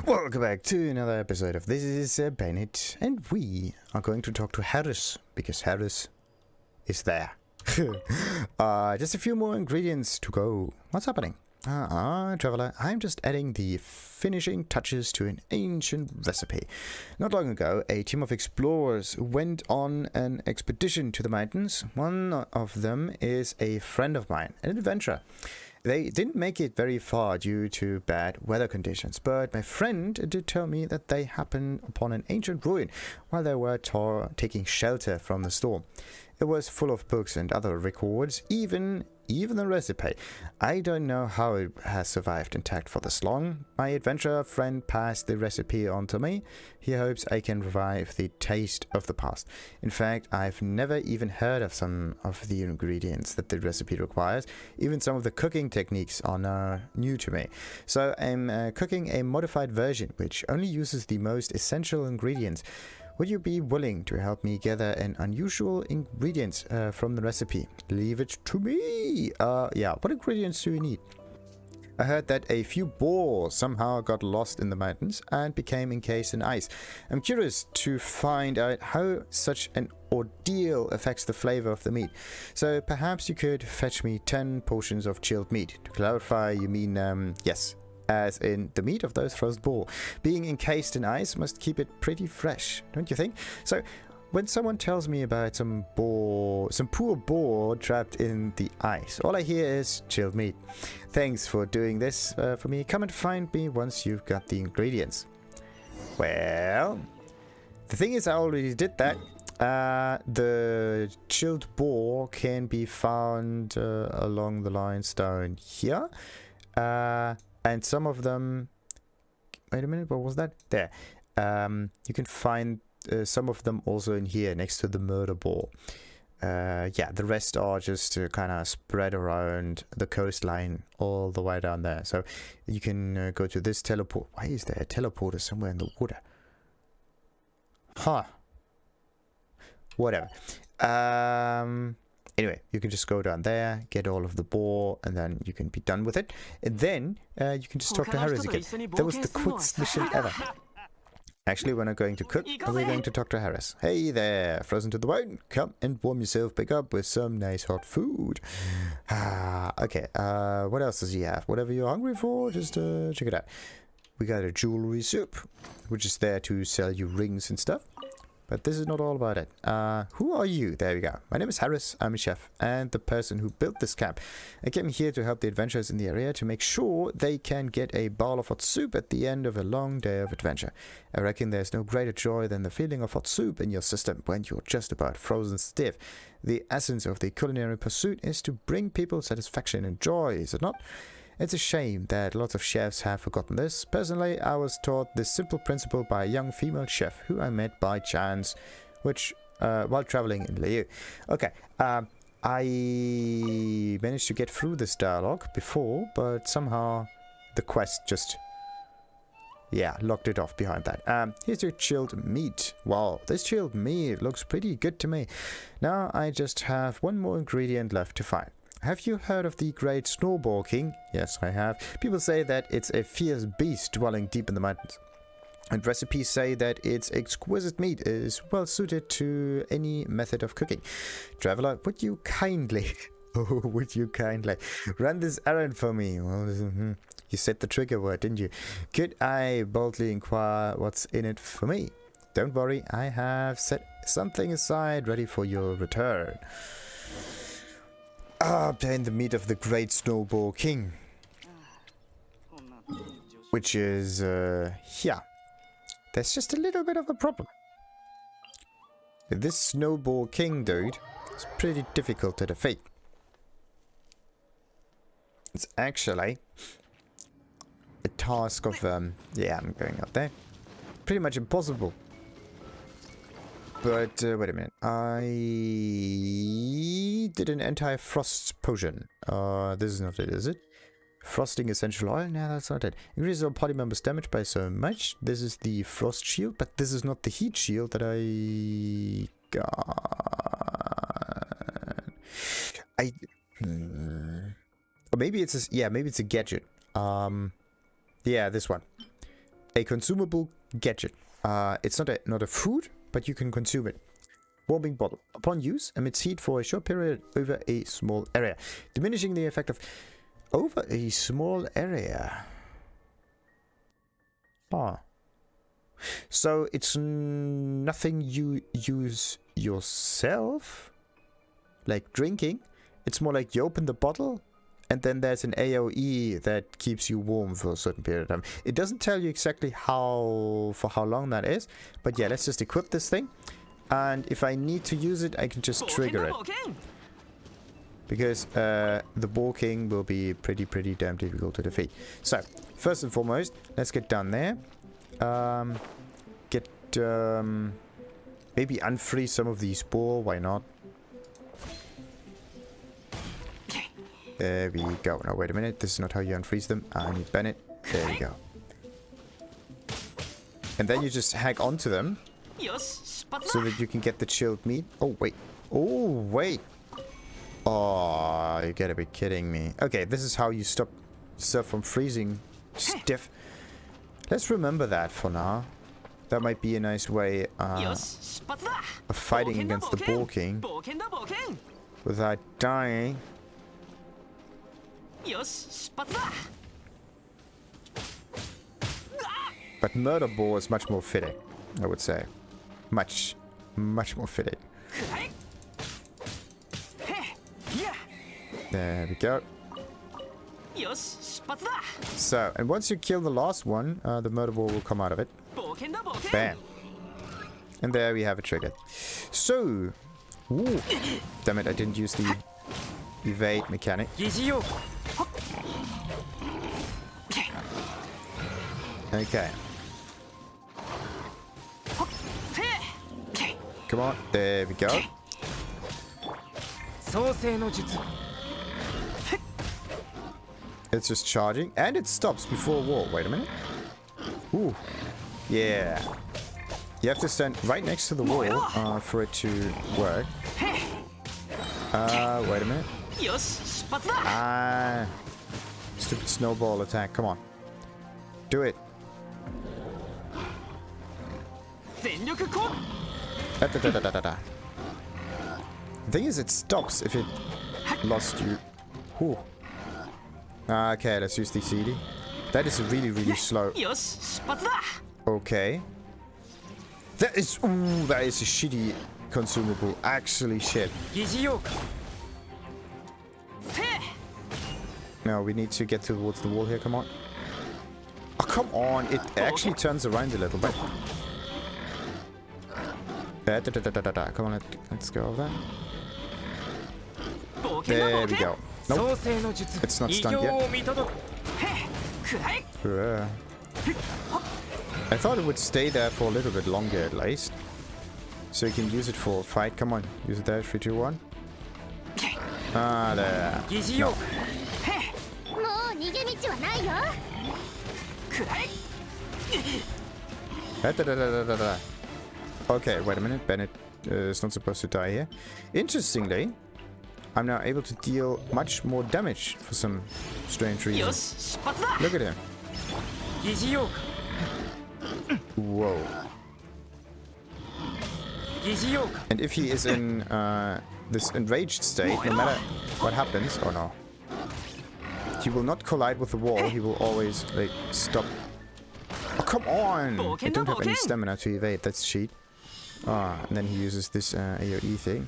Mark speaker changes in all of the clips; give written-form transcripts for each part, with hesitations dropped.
Speaker 1: Welcome back to another episode of This is Bennett, and we are going to talk to Harris, because Harris is there. Just a few more ingredients to go. What's happening? Traveler, I'm just adding the finishing touches to an ancient recipe. Not long ago, a team of explorers went on an expedition to the mountains. One of them is a friend of mine, an adventurer. They didn't make it very far due to bad weather conditions, but my friend did tell me that they happened upon an ancient ruin while they were taking shelter from the storm. It was full of books and other records, even the recipe. I don't know how it has survived intact for this long. My adventurer friend passed the recipe on to me. He hopes I can revive the taste of the past. In fact, I've never even heard of some of the ingredients that the recipe requires. Even some of the cooking techniques are now new to me. So I'm cooking a modified version, which only uses the most essential ingredients. Would you be willing to help me gather an unusual ingredients from the recipe? Leave it to me. Yeah, what ingredients do you need? I heard that a few boars somehow got lost in the mountains and became encased in ice. I'm curious to find out how such an ordeal affects the flavor of the meat. So perhaps you could fetch me 10 portions of chilled meat. To clarify, you mean, yes, as in the meat of those frozen boar. Being encased in ice must keep it pretty fresh, don't you think? So when someone tells me about some poor boar trapped in the ice, all I hear is chilled meat. Thanks for doing this for me. Come and find me once you've got the ingredients. Well, the thing is, I already did that. The chilled boar can be found along the lines down here. And some of them, wait a minute, what was that? There. You can find some of them also in here next to the murder boar. Yeah, the rest are just kind of spread around the coastline all the way down there. So you can go to this teleport. Why is there a teleporter somewhere in the water? Huh. Whatever. Anyway, you can just go down there, get all of the boar, and then you can be done with it. And then you can just talk to Harris again. That was the quickest mission ever. Actually, we're not going to cook, but we're going to talk to Harris. Hey there, frozen to the bone. Come and warm yourself back up with some nice hot food. Okay, what else does he have? Whatever you're hungry for, just check it out. We got a jewelry soup, which is there to sell you rings and stuff. But this is not all about it. Who are you? There we go. My name is Harris. I'm a chef and the person who built this camp. I came here to help the adventurers in the area to make sure they can get a bowl of hot soup at the end of a long day of adventure. I reckon there's no greater joy than the feeling of hot soup in your system when you're just about frozen stiff. The essence of the culinary pursuit is to bring people satisfaction and joy, is it not? It's a shame that lots of chefs have forgotten this. Personally, I was taught this simple principle by a young female chef who I met by chance, while traveling in Liu. Okay, I managed to get through this dialogue before, but somehow the quest just, yeah, locked it off behind that. Here's your chilled meat. Wow, this chilled meat looks pretty good to me. Now I just have one more ingredient left to find. Have you heard of the great Snowboar king? Yes, I have. People say that it's a fierce beast dwelling deep in the mountains. And recipes say that its exquisite meat is well suited to any method of cooking. Traveler, would you kindly run this errand for me? Well, you said the trigger word, didn't you? Could I boldly inquire what's in it for me? Don't worry, I have set something aside ready for your return. Obtain the meat of the great Snowboar king. Which is, yeah. There's just a little bit of a problem. This Snowboar king dude is pretty difficult to defeat. It's actually a task of, yeah, I'm going up there. Pretty much impossible. But, wait a minute. I did an anti-frost potion. This is not it, is it? Frosting essential oil? No, that's not it. Increases all party members' damage by so much. This is the frost shield, but this is not the heat shield that I got. Or maybe it's a, yeah, maybe it's a gadget. Yeah, this one. a consumable gadget. It's not a food, but you can consume it. Warming bottle. Upon use, emits heat for a short period over a small area, diminishing the effect of over a small area. Ah. So it's nothing you use yourself, like drinking. It's more like you open the bottle, and then there's an AoE that keeps you warm for a certain period of time. It doesn't tell you exactly for how long that is, but yeah, let's just equip this thing. And if I need to use it, I can just trigger it. Because the Boar King will be pretty damn difficult to defeat. So, first and foremost, let's get down there. Maybe unfreeze some of these boar, why not? There we go. Now, wait a minute, this is not how you unfreeze them. I need Bennett. There we go. And then you just hack onto them. So that you can get the chilled meat. Oh, wait. Oh, wait. Oh, you gotta be kidding me. Okay, this is how you stop stuff from freezing stiff. Let's remember that for now. That might be a nice way of fighting against the Boar King without dying. But Murder Boar is much more fitting, I would say. Much more fitting. There we go. So, and once you kill the last one, the Murder Boar will come out of it. Bam. And there we have it triggered. So, ooh, damn it, I didn't use the evade mechanic. Okay. Come on, there we go. It's just charging, and it stops before a wall. Wait a minute. Ooh, yeah. You have to stand right next to the wall for it to work. Wait a minute. Stupid snowball attack. Come on. Do it. The thing is, it stops if it lost you. Ooh. Okay, let's use the CD. That is really slow. Okay. That is a shitty consumable. Actually, shit. No, we need to get towards the wall here. Come on. Oh, come on. It actually turns around a little bit. Come on, let's go over that. There we go. Nope. It's not stunned yet. I thought it would stay there for a little bit longer at least. So you can use it for a fight. Come on, use it there. 3, 2, 1. Ah, there. No. Okay, wait a minute. Bennett is not supposed to die here. Interestingly, I'm now able to deal much more damage for some strange reason. Look at him. Whoa. And if he is in this enraged state, no matter what happens, oh no, he will not collide with the wall. He will always like stop. Oh, come on! I don't have any stamina to evade. That's cheat. Ah, and then he uses this AoE thing.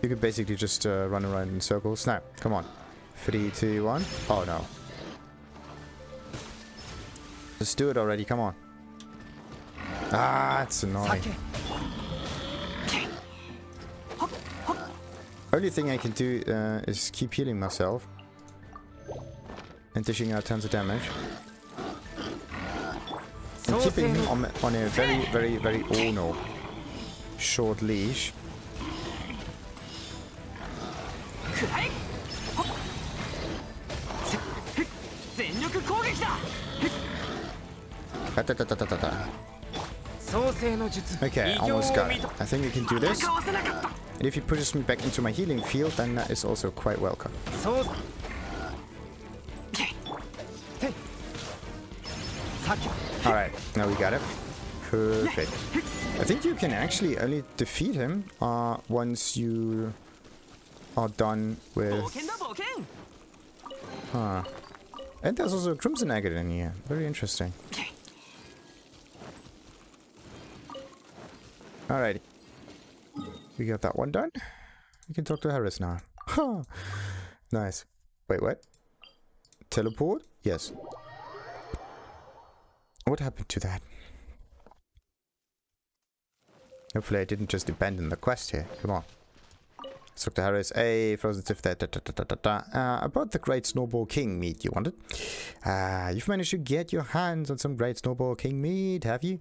Speaker 1: You could basically just run around in circles. Now, come on. 3, 2, 1. Oh no. Just do it already, come on. Ah, it's annoying. Only thing I can do is keep healing myself. And dishing out tons of damage. And keeping him on a very, oh no, short leash. Okay, almost got it. I think we can do this. And if he pushes me back into my healing field, then that is also quite welcome. Alright, now we got it. Perfect. I think you can actually only defeat him once you are done with... Huh. And there's also a Crimson Agate in here. Very interesting. Alrighty. We got that one done. We can talk to Harris now. Nice. Wait, what? Teleport? Yes. What happened to that? Hopefully I didn't just abandon the quest here. Come on. Let's talk to Harris. Hey, Frozen Stiff there. About the Great Snowboar King meat you wanted. You've managed to get your hands on some Great Snowboar King meat, have you?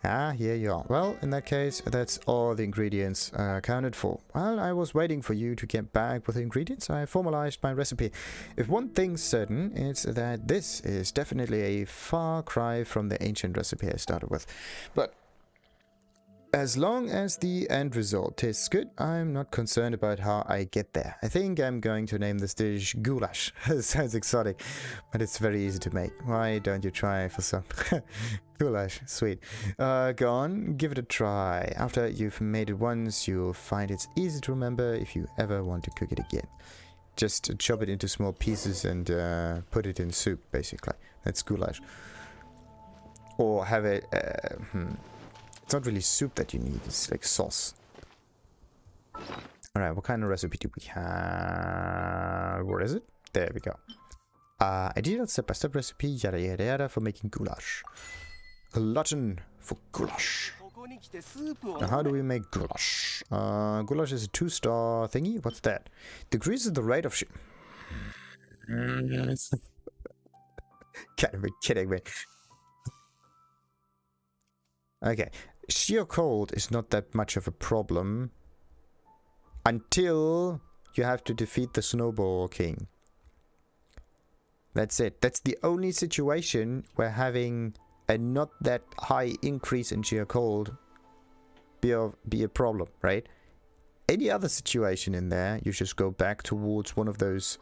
Speaker 1: Here you are. Well, in that case, that's all the ingredients accounted for. While I was waiting for you to get back with the ingredients, I formalized my recipe. If one thing's certain, it's that this is definitely a far cry from the ancient recipe I started with. But as long as the end result tastes good, I'm not concerned about how I get there. I think I'm going to name this dish Goulash. Sounds exotic, but it's very easy to make. Why don't you try for some? Goulash, sweet. Go on, give it a try. After you've made it once, you'll find it's easy to remember if you ever want to cook it again. Just chop it into small pieces and put it in soup, basically. That's goulash. Or have it... It's not really soup that you need, it's like sauce. Alright, what kind of recipe do we have? Where is it? There we go. Ideal step-by-step recipe, yada yada yada, for making goulash. Glutton for goulash. Now, how do we make goulash? Goulash is a 2-star thingy. What's that? Decreases the rate of Can't be kidding me. Okay. Sheer cold is not that much of a problem until you have to defeat the Snowboar King. That's it. That's the only situation where having a not that high increase in sheer cold be a problem, right? Any other situation in there, you just go back towards one of those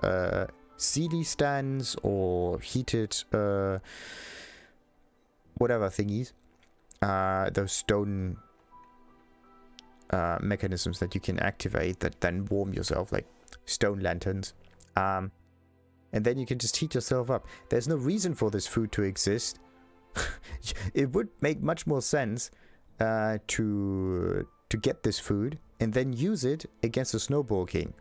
Speaker 1: CD stands or heated whatever thingies. Those stone mechanisms that you can activate that then warm yourself, like stone lanterns. And then you can just heat yourself up. There's no reason for this food to exist. It would make much more sense to get this food and then use it against the Snowboar King.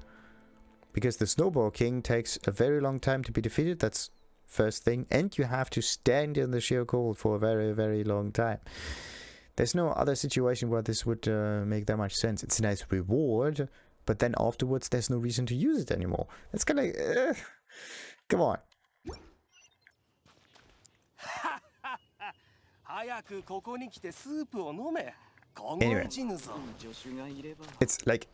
Speaker 1: Because the Snowboar King takes a very long time to be defeated. That's first thing, and you have to stand in the sheer cold for a very, very long time. There's no other situation where this would make that much sense. It's a nice reward, but then afterwards there's no reason to use it anymore. That's kind of... come on. Anyway, it's like...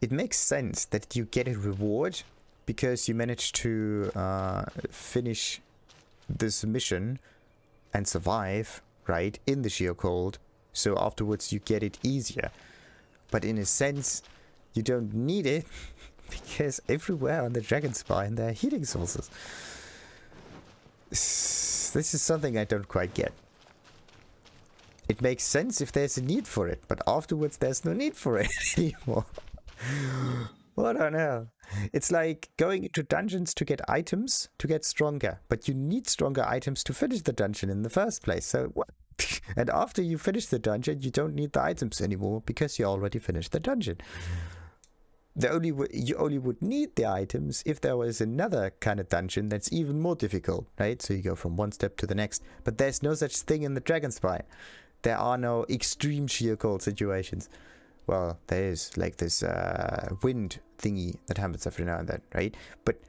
Speaker 1: it makes sense that you get a reward because you managed to finish this mission and survive, right, in the sheer cold. So afterwards you get it easier. But in a sense, you don't need it because everywhere on the Dragon Spine there are heating sources. This is something I don't quite get. It makes sense if there's a need for it, but afterwards there's no need for it anymore. What on hell? It's like going into dungeons to get items to get stronger, but you need stronger items to finish the dungeon in the first place. So what? And after you finish the dungeon, you don't need the items anymore because you already finished the dungeon. You only would need the items if there was another kind of dungeon that's even more difficult, right? So you go from one step to the next. But there's no such thing in the Dragon Spine. There are no extreme sheer cold situations. Well, there is like this wind thingy that happens every now and then, right? But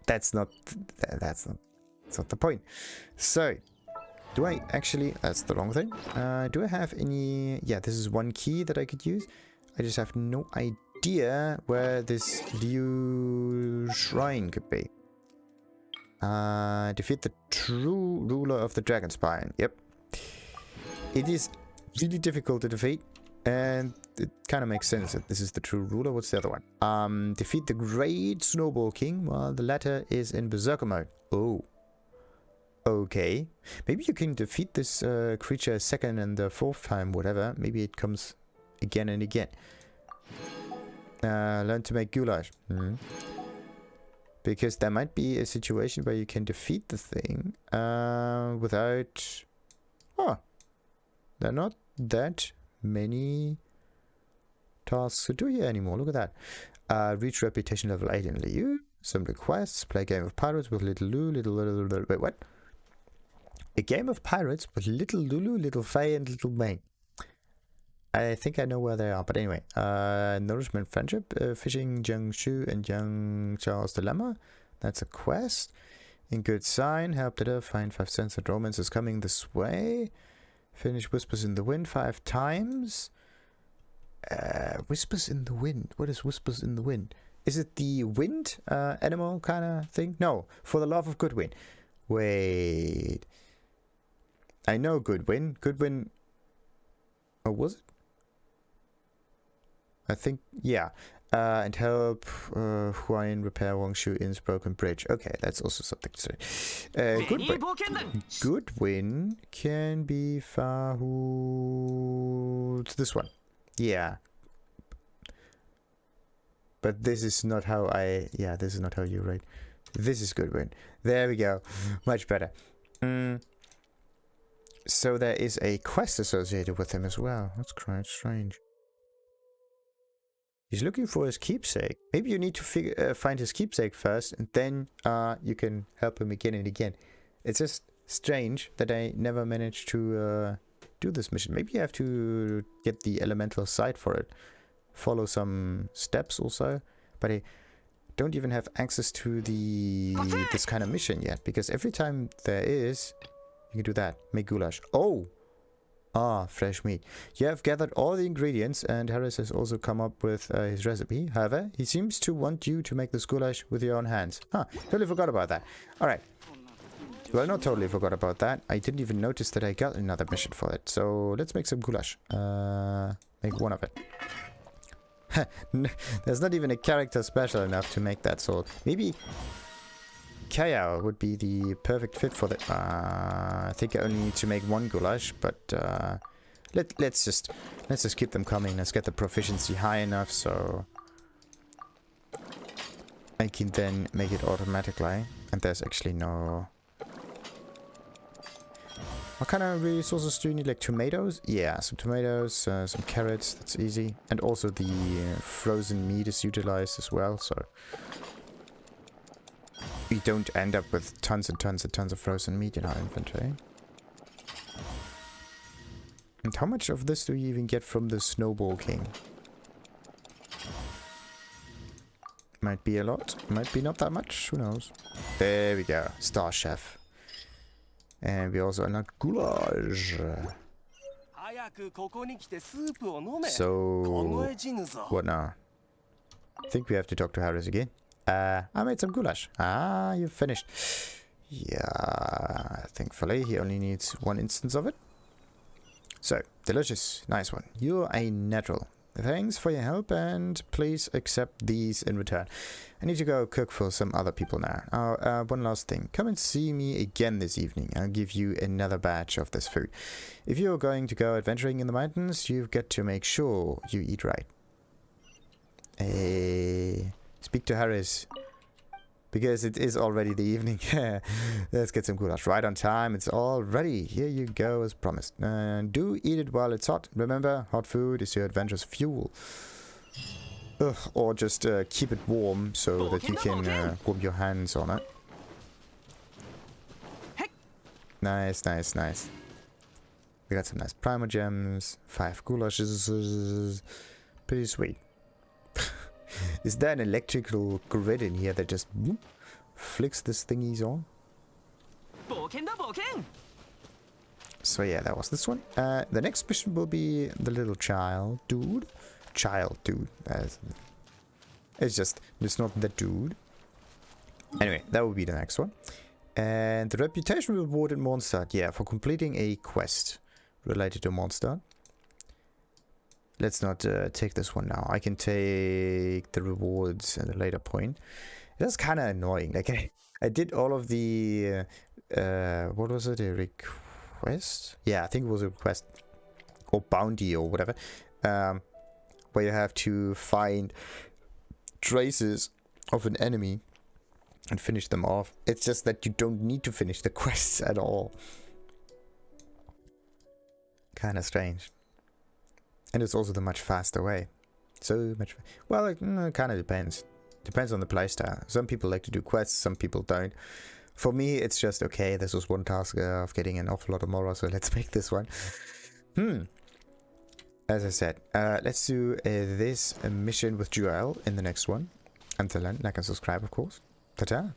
Speaker 1: that's not the point. So, do I actually... That's the wrong thing. Do I have any... Yeah, this is one key that I could use. I just have no idea where this Liu Shrine could be. Defeat the true ruler of the Dragon Spine. Yep. It is really difficult to defeat. And it kind of makes sense that this is the true ruler. What's the other one? Defeat the Great Snowboar King while the latter is in Berserker mode. Oh. okay. Maybe you can defeat this creature a second and the fourth time, whatever. Maybe it comes again and again. Learn to make goulash. Because there might be a situation where you can defeat the thing without... Oh, there are not that many tasks to do here anymore. Look at that. Reach reputation level 8 in Liu. Some requests. Play a game of pirates with little Lulu, wait, what? A game of pirates with little Lulu, little Faye, and little May. I think I know where they are, but anyway. Nourishment Friendship, Fishing Jiang Shu and Young Charles Dilemma. That's a quest. In Good Sign, help the find 5 cents and romance is coming this way. Finish Whispers in the Wind 5 times. Whispers in the Wind. What is Whispers in the Wind? Is it the wind animal kind of thing? No, For the Love of Goodwin. Wait. I know Goodwin. Goodwin. Oh, was it? I think, yeah. And help Huayin repair Wangshu Inn's broken bridge. Okay, that's also something to say. Goodwin can be found. It's this one. Yeah. But this is not how yeah, this is not how you write. This is Goodwin. There we go. Much better. So there is a quest associated with him as well. That's quite strange. He's looking for his keepsake. Maybe you need to find his keepsake first, and then you can help him again and again. It's just strange that I never managed to do this mission. Maybe you have to get the elemental site for it. Follow some steps also. But I don't even have access to this kind of mission yet. Because every time there is, you can do that. Make goulash. Oh! Ah, fresh meat. You have gathered all the ingredients, and Harris has also come up with his recipe. However, he seems to want you to make this goulash with your own hands. Huh, totally forgot about that. Alright. Well, not totally forgot about that. I didn't even notice that I got another mission for it. So, let's make some goulash. Make one of it. There's not even a character special enough to make that sort. Maybe Kaya would be the perfect fit for that. I think I only need to make one goulash, but let's just keep them coming. Let's get the proficiency high enough so I can then make it automatically. And there's actually no... What kind of resources do you need? Like tomatoes? Yeah, some tomatoes, some carrots. That's easy. And also the frozen meat is utilized as well, so we don't end up with tons and tons and tons of frozen meat in our inventory. And how much of this do you even get from the Snowboar King? Might be a lot, might be not that much, who knows. There we go, Star Chef. And we also unlocked Goulash. So, what now? I think we have to talk to Harris again. I made some goulash. Ah, you finished. Yeah, thankfully he only needs one instance of it. So, delicious. Nice one. You're a natural. Thanks for your help, and please accept these in return. I need to go cook for some other people now. One last thing. Come and see me again this evening. I'll give you another batch of this food. If you're going to go adventuring in the mountains, you've got to make sure you eat right. Speak to Harris. Because it is already the evening. Let's get some goulash right on time. It's all ready. Here you go as promised. And do eat it while it's hot. Remember, hot food is your adventure's fuel. Ugh, or just keep it warm so that you can warm your hands on it. Nice, nice, nice. We got some nice primer gems. 5 goulashes. Pretty sweet. Is there an electrical grid in here that just whoop, flicks this thingies on? So yeah, that was this one. The next mission will be the little child dude. It's not the dude. Anyway, that will be the next one. And the reputation reward in Mondstadt. Yeah, for completing a quest related to Mondstadt. Let's not take this one now. I can take the rewards at a later point. That's kind of annoying. Like I did all of the what was it? A request? Yeah, I think it was a request or bounty or whatever. Where you have to find traces of an enemy and finish them off. It's just that you don't need to finish the quests at all. Kind of strange. And it's also the much faster way. So much. Well, it kind of depends. Depends on the playstyle. Some people like to do quests, some people don't. For me, it's just okay. This was one task of getting an awful lot of Mora, so let's make this one. As I said, let's do this mission with Joel in the next one. Until then, like and subscribe, of course. Ta-ta.